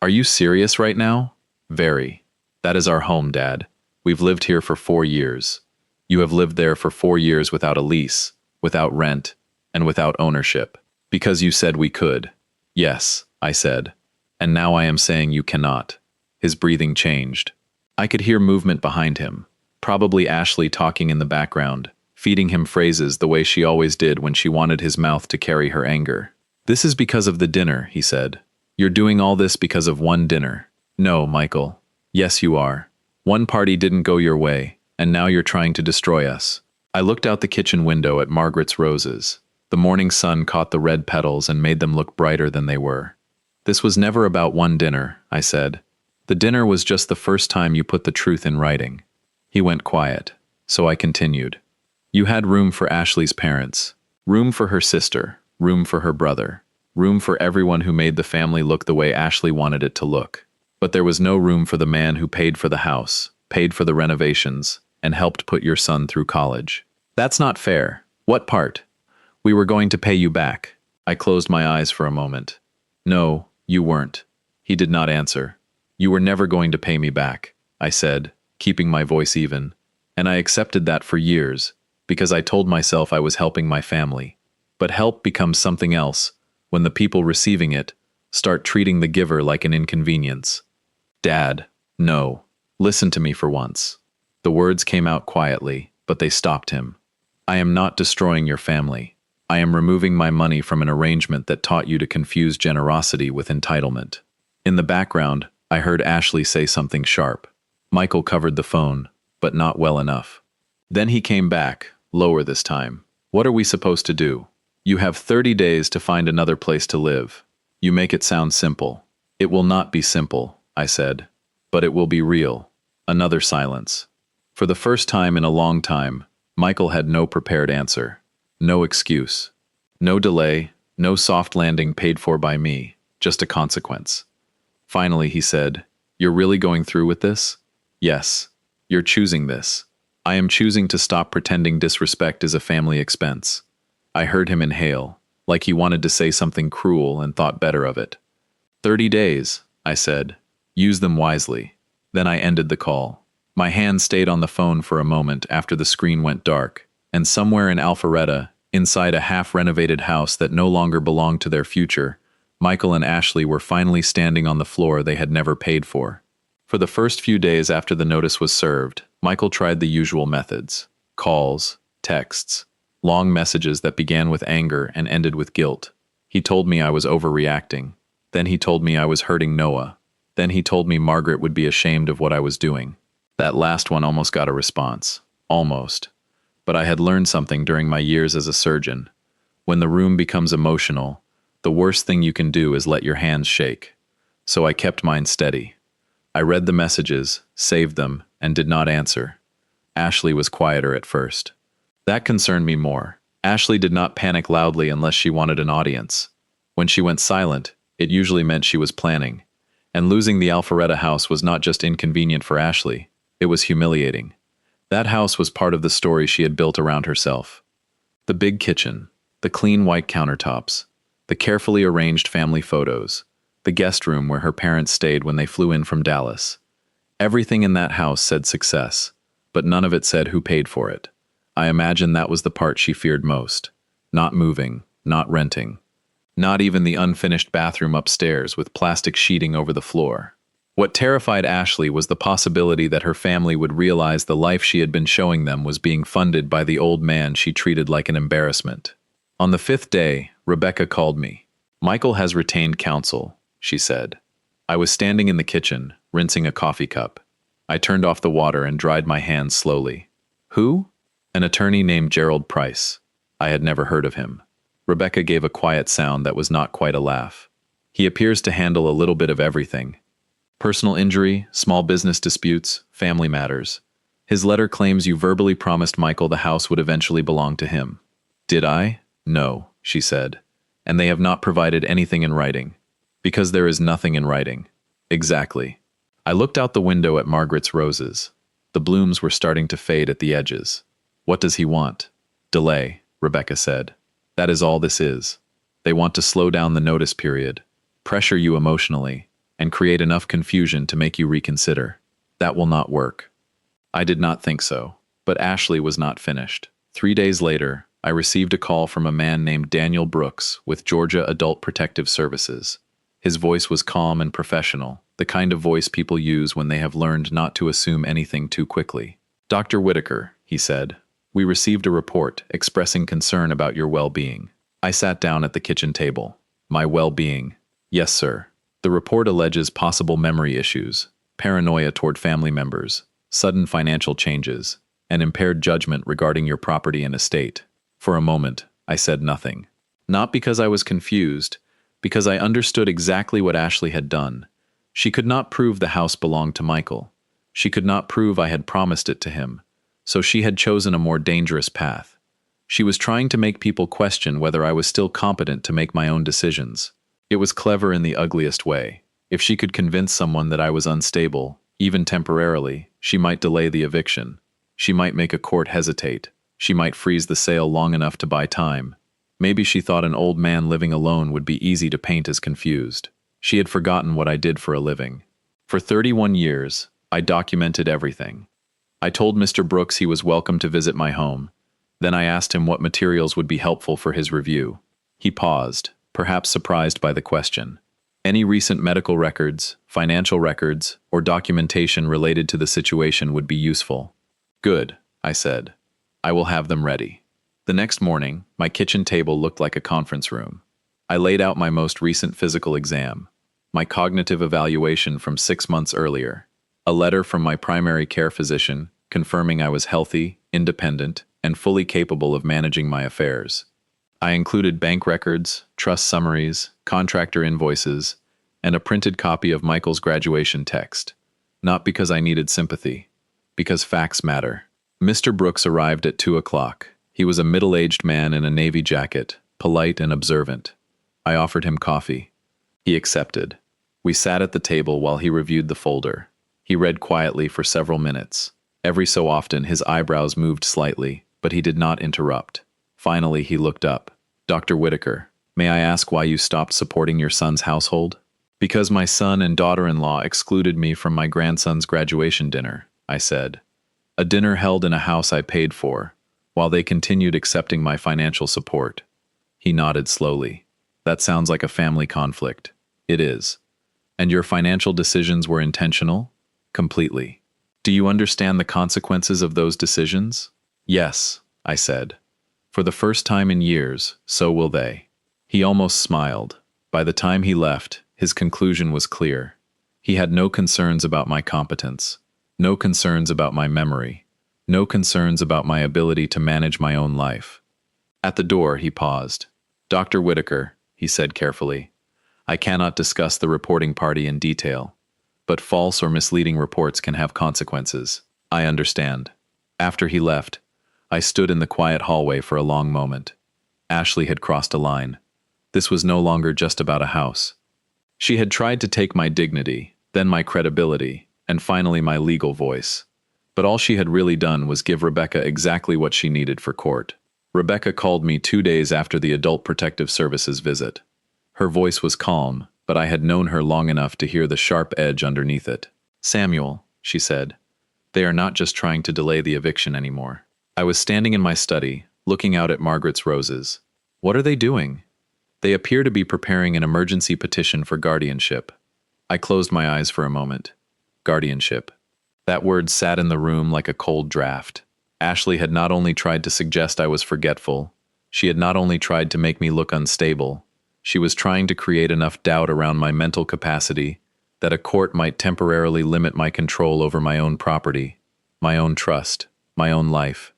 Are you serious right now? Very. That is our home, Dad. We've lived here for 4 years. You have lived there for 4 years without a lease, without rent, and without ownership. Because you said we could. Yes, I said. And now I am saying you cannot. His breathing changed. I could hear movement behind him. Probably Ashley talking in the background, feeding him phrases the way she always did when she wanted his mouth to carry her anger. This is because of the dinner, he said. You're doing all this because of one dinner. No, Michael. Yes, you are. One party didn't go your way, and now you're trying to destroy us. I looked out the kitchen window at Margaret's roses. The morning sun caught the red petals and made them look brighter than they were. This was never about one dinner, I said. The dinner was just the first time you put the truth in writing. He went quiet, so I continued. You had room for Ashley's parents, room for her sister, room for her brother, room for everyone who made the family look the way Ashley wanted it to look. But there was no room for the man who paid for the house, paid for the renovations, and helped put your son through college. That's not fair. What part? We were going to pay you back. I closed my eyes for a moment. No, you weren't. He did not answer. You were never going to pay me back, I said, keeping my voice even. And I accepted that for years, because I told myself I was helping my family. But help becomes something else when the people receiving it start treating the giver like an inconvenience. Dad, no. Listen to me for once. The words came out quietly, but they stopped him. I am not destroying your family. I am removing my money from an arrangement that taught you to confuse generosity with entitlement. In the background, I heard Ashley say something sharp. Michael covered the phone, but not well enough. Then he came back, lower this time. What are we supposed to do? You have 30 days to find another place to live. You make it sound simple. It will not be simple, I said, but it will be real. Another silence. For the first time in a long time, Michael had no prepared answer. No excuse. No delay, no soft landing paid for by me, just a consequence. Finally, he said, "You're really going through with this?" "Yes. You're choosing this. I am choosing to stop pretending disrespect is a family expense." I heard him inhale, like he wanted to say something cruel and thought better of it. 30 days, I said. Use them wisely. Then I ended the call. My hand stayed on the phone for a moment after the screen went dark, and somewhere in Alpharetta, inside a half-renovated house that no longer belonged to their future, Michael and Ashley were finally standing on the floor they had never paid for. For the first few days after the notice was served, Michael tried the usual methods. Calls, texts, long messages that began with anger and ended with guilt. He told me I was overreacting. Then he told me I was hurting Noah. Then he told me Margaret would be ashamed of what I was doing. That last one almost got a response. Almost. But I had learned something during my years as a surgeon. When the room becomes emotional, the worst thing you can do is let your hands shake. So I kept mine steady. I read the messages, saved them, and did not answer. Ashley was quieter at first. That concerned me more. Ashley did not panic loudly unless she wanted an audience. When she went silent, it usually meant she was planning. And losing the Alpharetta house was not just inconvenient for Ashley, it was humiliating. That house was part of the story she had built around herself. The big kitchen, the clean white countertops, the carefully arranged family photos, the guest room where her parents stayed when they flew in from Dallas. Everything in that house said success, but none of it said who paid for it. I imagine that was the part she feared most. Not moving, not renting. Not even the unfinished bathroom upstairs with plastic sheeting over the floor. What terrified Ashley was the possibility that her family would realize the life she had been showing them was being funded by the old man she treated like an embarrassment. On the 5th day, Rebecca called me. "Michael has retained counsel," she said. I was standing in the kitchen, rinsing a coffee cup. I turned off the water and dried my hands slowly. "Who?" "An attorney named Gerald Price." I had never heard of him. Rebecca gave a quiet sound that was not quite a laugh. "He appears to handle a little bit of everything. Personal injury, small business disputes, family matters. His letter claims you verbally promised Michael the house would eventually belong to him." "Did I?" "No," she said. "And they have not provided anything in writing." "Because there is nothing in writing." "Exactly." I looked out the window at Margaret's roses. The blooms were starting to fade at the edges. "What does he want?" "Delay," Rebecca said. "That is all this is. They want to slow down the notice period, pressure you emotionally, and create enough confusion to make you reconsider. That will not work." I did not think so, but Ashley was not finished. 3 days later, I received a call from a man named Daniel Brooks with Georgia Adult Protective Services. His voice was calm and professional, the kind of voice people use when they have learned not to assume anything too quickly. "Dr. Whitaker," he said, "we received a report expressing concern about your well-being." I sat down at the kitchen table. "My well-being?" "Yes, sir. The report alleges possible memory issues, paranoia toward family members, sudden financial changes, and impaired judgment regarding your property and estate." For a moment, I said nothing. Not because I was confused, because I understood exactly what Ashley had done. She could not prove the house belonged to Michael. She could not prove I had promised it to him. So she had chosen a more dangerous path. She was trying to make people question whether I was still competent to make my own decisions. It was clever in the ugliest way. If she could convince someone that I was unstable, even temporarily, she might delay the eviction. She might make a court hesitate. She might freeze the sale long enough to buy time. Maybe she thought an old man living alone would be easy to paint as confused. She had forgotten what I did for a living. For 31 years, I documented everything. I told Mr. Brooks he was welcome to visit my home. Then I asked him what materials would be helpful for his review. He paused, perhaps surprised by the question. Any recent medical records, financial records, or documentation related to the situation would be useful. Good, I said. I will have them ready. The next morning, my kitchen table looked like a conference room. I laid out my most recent physical exam, my cognitive evaluation from 6 months earlier, a letter from my primary care physician confirming I was healthy, independent, and fully capable of managing my affairs. I included bank records, trust summaries, contractor invoices, and a printed copy of Michael's graduation text. Not because I needed sympathy, because facts matter. Mr. Brooks arrived at 2 o'clock. He was a middle-aged man in a navy jacket, polite and observant. I offered him coffee. He accepted. We sat at the table while he reviewed the folder. He read quietly for several minutes. Every so often his eyebrows moved slightly, but he did not interrupt. Finally, he looked up. Dr. Whitaker, may I ask why you stopped supporting your son's household? Because my son and daughter-in-law excluded me from my grandson's graduation dinner, I said. A dinner held in a house I paid for, while they continued accepting my financial support. He nodded slowly. That sounds like a family conflict. It is. And your financial decisions were intentional? Completely. Do you understand the consequences of those decisions? Yes, I said. For the first time in years, so will they. He almost smiled. By the time he left, his conclusion was clear. He had no concerns about my competence, no concerns about my memory, no concerns about my ability to manage my own life. At the door, he paused. Dr. Whitaker, he said carefully, I cannot discuss the reporting party in detail, but false or misleading reports can have consequences. I understand. After he left, I stood in the quiet hallway for a long moment. Ashley had crossed a line. This was no longer just about a house. She had tried to take my dignity, then my credibility, and finally my legal voice. But all she had really done was give Rebecca exactly what she needed for court. Rebecca called me 2 days after the Adult Protective Services visit. Her voice was calm, but I had known her long enough to hear the sharp edge underneath it. Samuel, she said, they are not just trying to delay the eviction anymore. I was standing in my study, looking out at Margaret's roses. What are they doing? They appear to be preparing an emergency petition for guardianship. I closed my eyes for a moment. Guardianship. That word sat in the room like a cold draft. Ashley had not only tried to suggest I was forgetful, she had not only tried to make me look unstable, she was trying to create enough doubt around my mental capacity that a court might temporarily limit my control over my own property, my own trust, my own life.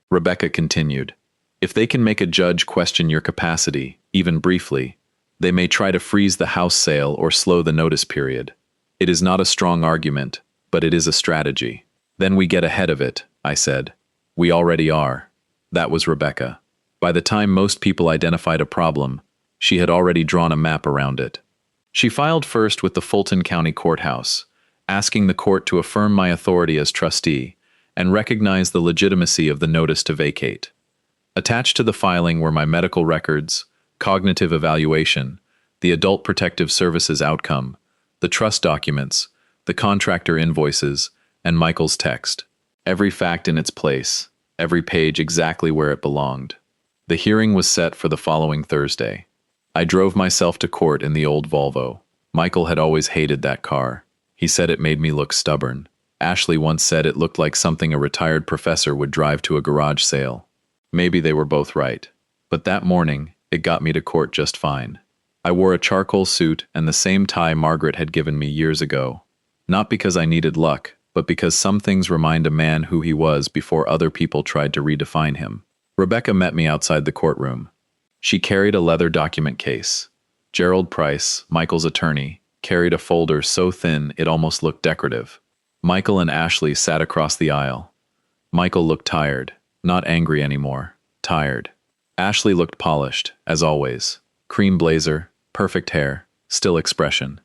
Rebecca continued, if they can make a judge question your capacity, even briefly, they may try to freeze the house sale or slow the notice period. It is not a strong argument, but it is a strategy. Then we get ahead of it, I said. We already are. That was Rebecca. By the time most people identified a problem, she had already drawn a map around it. She filed first with the Fulton County Courthouse, asking the court to affirm my authority as trustee and recognize the legitimacy of the notice to vacate. Attached to the filing were my medical records, cognitive evaluation, the Adult Protective Services outcome, the trust documents, the contractor invoices, and Michael's text. Every fact in its place, every page exactly where it belonged. The hearing was set for the following Thursday. I drove myself to court in the old Volvo. Michael had always hated that car. He said it made me look stubborn. Ashley once said it looked like something a retired professor would drive to a garage sale. Maybe they were both right. But that morning, it got me to court just fine. I wore a charcoal suit and the same tie Margaret had given me years ago. Not because I needed luck, but because some things remind a man who he was before other people tried to redefine him. Rebecca met me outside the courtroom. She carried a leather document case. Gerald Price, Michael's attorney, carried a folder so thin it almost looked decorative. Michael and Ashley sat across the aisle. Michael looked tired, not angry anymore, tired. Ashley looked polished, as always. Cream blazer, perfect hair, still expression.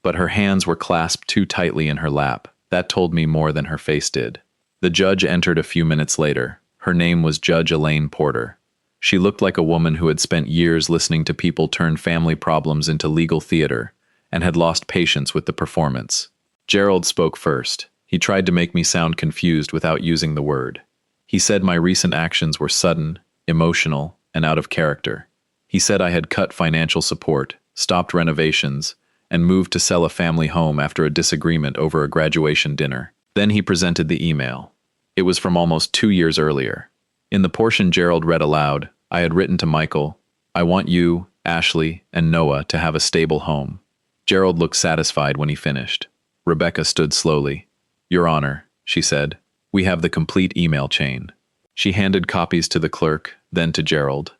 But her hands were clasped too tightly in her lap. That told me more than her face did. The judge entered a few minutes later. Her name was Judge Elaine Porter. She looked like a woman who had spent years listening to people turn family problems into legal theater and had lost patience with the performance. Gerald spoke first. He tried to make me sound confused without using the word. He said my recent actions were sudden, emotional, and out of character. He said I had cut financial support, stopped renovations, and moved to sell a family home after a disagreement over a graduation dinner. Then he presented the email. It was from almost 2 years earlier. In the portion Gerald read aloud, I had written to Michael, "I want you, Ashley, and Noah to have a stable home." Gerald looked satisfied when he finished. Rebecca stood slowly. "Your Honor," she said, "we have the complete email chain." She handed copies to the clerk, then to Gerald.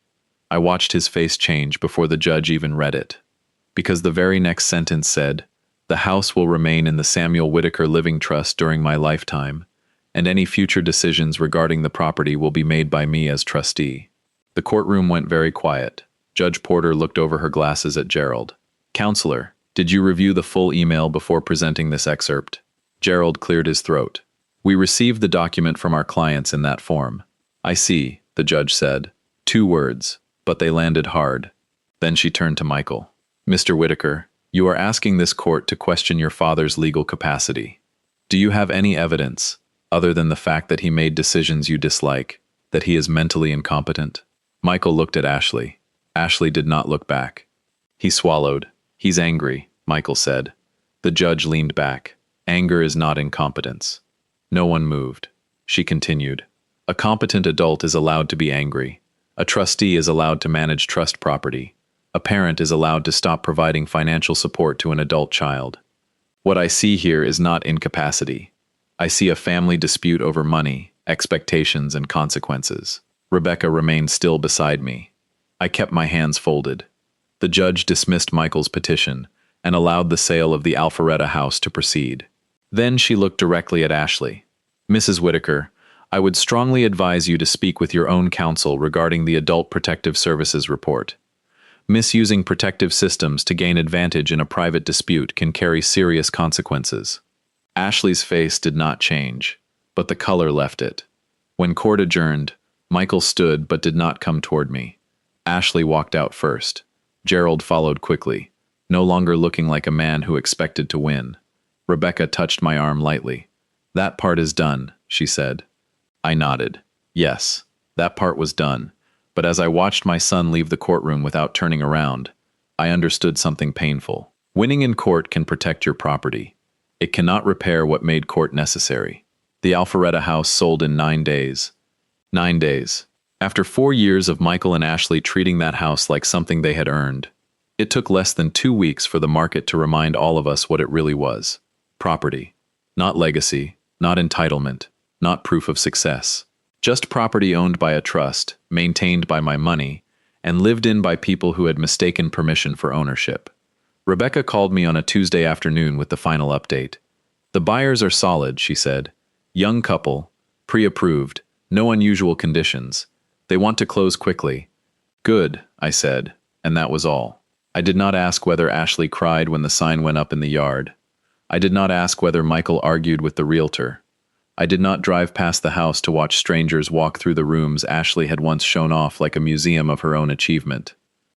I watched his face change before the judge even read it. Because the very next sentence said, "The house will remain in the Samuel Whitaker Living Trust during my lifetime, and any future decisions regarding the property will be made by me as trustee." The courtroom went very quiet. Judge Porter looked over her glasses at Gerald. "Counselor, did you review the full email before presenting this excerpt?" Gerald cleared his throat. "We received the document from our clients in that form." "I see," the judge said. 2 words, but they landed hard. Then she turned to Michael. "Mr. Whitaker, you are asking this court to question your father's legal capacity. Do you have any evidence, other than the fact that he made decisions you dislike, that he is mentally incompetent?" Michael looked at Ashley. Ashley did not look back. He swallowed. "He's angry," Michael said. The judge leaned back. "Anger is not incompetence." No one moved. She continued. "A competent adult is allowed to be angry. A trustee is allowed to manage trust property. A parent is allowed to stop providing financial support to an adult child. What I see here is not incapacity. I see a family dispute over money, expectations, and consequences." Rebecca remained still beside me. I kept my hands folded. The judge dismissed Michael's petition and allowed the sale of the Alpharetta house to proceed. Then she looked directly at Ashley. "Mrs. Whitaker, I would strongly advise you to speak with your own counsel regarding the Adult Protective Services report. Misusing protective systems to gain advantage in a private dispute can carry serious consequences." Ashley's face did not change, but the color left it. When court adjourned, Michael stood but did not come toward me. Ashley walked out first. Gerald followed quickly, no longer looking like a man who expected to win. Rebecca touched my arm lightly. "That part is done," she said. I nodded. Yes, that part was done. But as I watched my son leave the courtroom without turning around, I understood something painful. Winning in court can protect your property. It cannot repair what made court necessary. The Alpharetta house sold in 9 days. 9 days. After 4 years of Michael and Ashley treating that house like something they had earned, it took less than 2 weeks for the market to remind all of us what it really was. Property. Not legacy, not entitlement, not proof of success. Just property owned by a trust, maintained by my money, and lived in by people who had mistaken permission for ownership. Rebecca called me on a Tuesday afternoon with the final update. "The buyers are solid," she said. "Young couple, pre-approved, no unusual conditions. They want to close quickly." "Good," I said, and that was all. I did not ask whether Ashley cried when the sign went up in the yard. I did not ask whether Michael argued with the realtor. I did not drive past the house to watch strangers walk through the rooms Ashley had once shown off like a museum of her own achievement.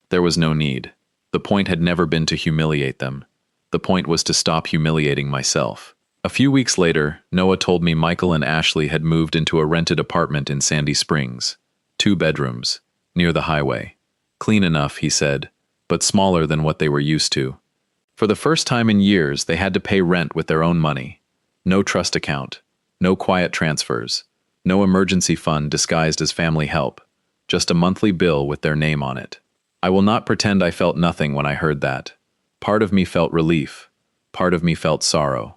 There was no need. The point had never been to humiliate them. The point was to stop humiliating myself. A few weeks later, Noah told me Michael and Ashley had moved into a rented apartment in Sandy Springs. 2 bedrooms, near the highway. Clean enough, he said, but smaller than what they were used to. For the first time in years, they had to pay rent with their own money. No trust account. No quiet transfers. No emergency fund disguised as family help. Just a monthly bill with their name on it. I will not pretend I felt nothing when I heard that. Part of me felt relief. Part of me felt sorrow.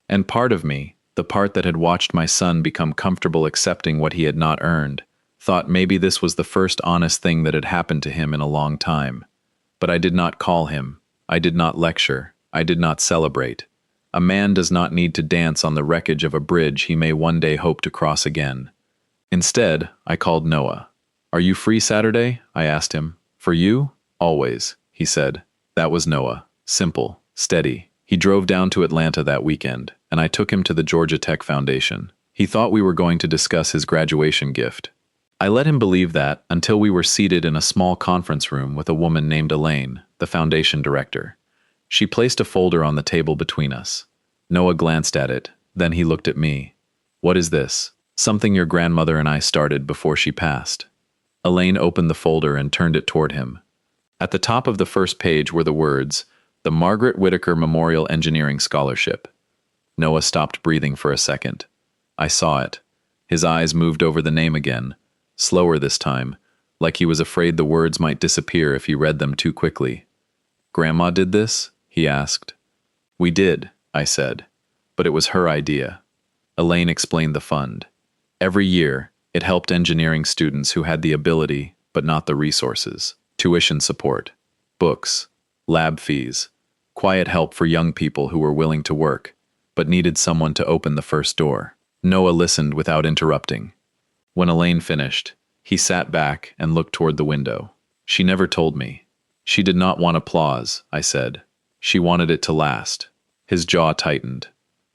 And part of me, the part that had watched my son become comfortable accepting what he had not earned, thought maybe this was the first honest thing that had happened to him in a long time. But I did not call him. I did not lecture. I did not celebrate. A man does not need to dance on the wreckage of a bridge he may one day hope to cross again. Instead, I called Noah. "Are you free Saturday?" I asked him. "For you? Always," he said. That was Noah. Simple, steady. He drove down to Atlanta that weekend, and I took him to the Georgia Tech Foundation. He thought we were going to discuss his graduation gift. I let him believe that until we were seated in a small conference room with a woman named Elaine, the foundation director. She placed a folder on the table between us. Noah glanced at it, then he looked at me. What is this? Something your grandmother and I started before she passed. Elaine opened the folder and turned it toward him. At the top of the first page were the words, "The Margaret Whitaker Memorial Engineering Scholarship." Noah stopped breathing for a second. I saw it. His eyes moved over the name again, slower this time, like he was afraid the words might disappear if he read them too quickly. "Grandma did this?" he asked. "We did," I said, "but it was her idea." Elaine explained the fund. Every year, it helped engineering students who had the ability, but not the resources, tuition support, books, lab fees, quiet help for young people who were willing to work, but needed someone to open the first door. Noah listened without interrupting. When Elaine finished, he sat back and looked toward the window. "She never told me. She did not want applause," I said. "She wanted it to last." His jaw tightened.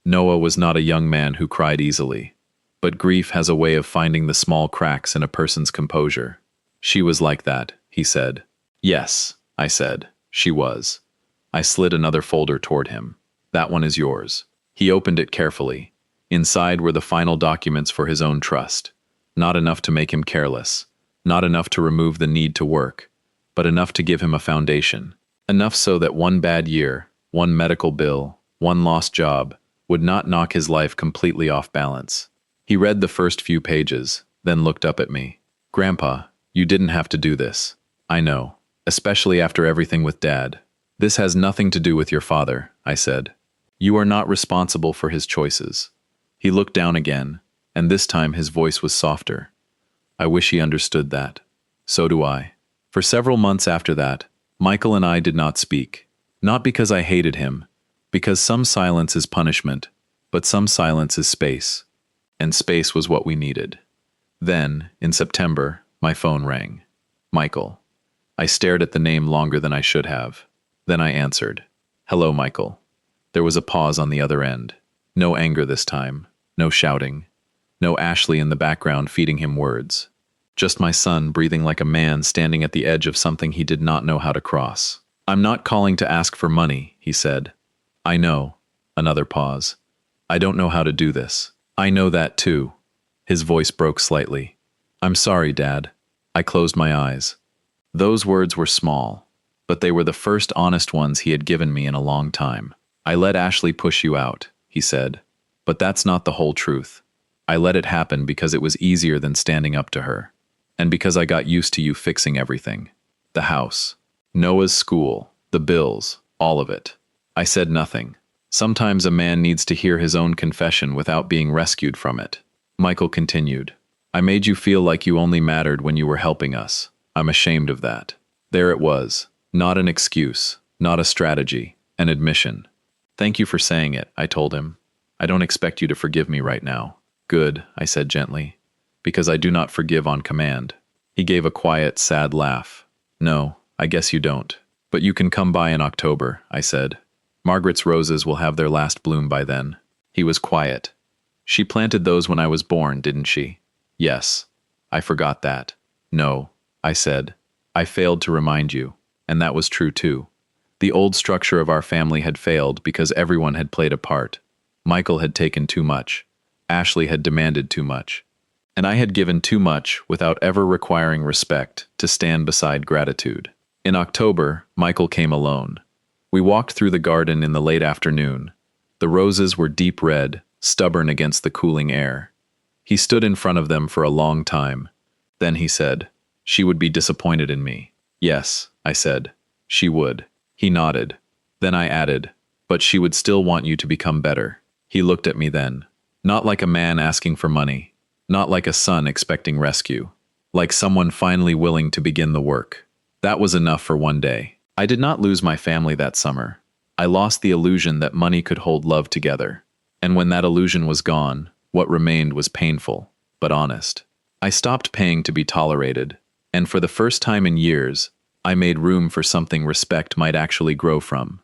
Noah was not a young man who cried easily. But grief has a way of finding the small cracks in a person's composure. "She was like that," he said. "Yes," I said. "She was." I slid another folder toward him. "That one is yours." He opened it carefully. Inside were the final documents for his own trust. Not enough to make him careless. Not enough to remove the need to work. But enough to give him a foundation. Enough so that one bad year, one medical bill, one lost job, would not knock his life completely off balance. He read the first few pages, then looked up at me. "Grandpa, you didn't have to do this. I know, especially after everything with Dad. This has nothing to do with your father," I said. "You are not responsible for his choices." He looked down again, and this time his voice was softer. "I wish he understood that. So do I." For several months after that, Michael and I did not speak. Not because I hated him, because some silence is punishment, but some silence is space. And space was what we needed. Then, in September, my phone rang. Michael. I stared at the name longer than I should have. Then I answered. "Hello, Michael." There was a pause on the other end. No anger this time. No shouting. No Ashley in the background feeding him words. Just my son breathing like a man standing at the edge of something he did not know how to cross. "I'm not calling to ask for money," he said. "I know." Another pause. "I don't know how to do this." "I know that too." His voice broke slightly. "I'm sorry, Dad." I closed my eyes. Those words were small, but they were the first honest ones he had given me in a long time. "I let Ashley push you out," he said. "But that's not the whole truth. I let it happen because it was easier than standing up to her. And because I got used to you fixing everything. The house, Noah's school, the bills, all of it." I said nothing. Sometimes a man needs to hear his own confession without being rescued from it. Michael continued. "I made you feel like you only mattered when you were helping us. I'm ashamed of that." There it was. Not an excuse, not a strategy, an admission. "Thank you for saying it," I told him. "I don't expect you to forgive me right now." "Good," I said gently, "because I do not forgive on command." He gave a quiet, sad laugh. "No, I guess you don't. But you can come by in October," I said. "Margaret's roses will have their last bloom by then." He was quiet. "She planted those when I was born, didn't she?" "Yes." "I forgot that." "No," I said. "I failed to remind you." And that was true too. The old structure of our family had failed because everyone had played a part. Michael had taken too much. Ashley had demanded too much. And I had given too much without ever requiring respect to stand beside gratitude. In October, Michael came alone. We walked through the garden in the late afternoon. The roses were deep red, stubborn against the cooling air. He stood in front of them for a long time. Then he said, "She would be disappointed in me." "Yes," I said, "she would." He nodded. Then I added, "But she would still want you to become better." He looked at me then. Not like a man asking for money. Not like a son expecting rescue. Like someone finally willing to begin the work. That was enough for one day. I did not lose my family that summer. I lost the illusion that money could hold love together. And when that illusion was gone, what remained was painful, but honest. I stopped paying to be tolerated, and for the first time in years, I made room for something respect might actually grow from.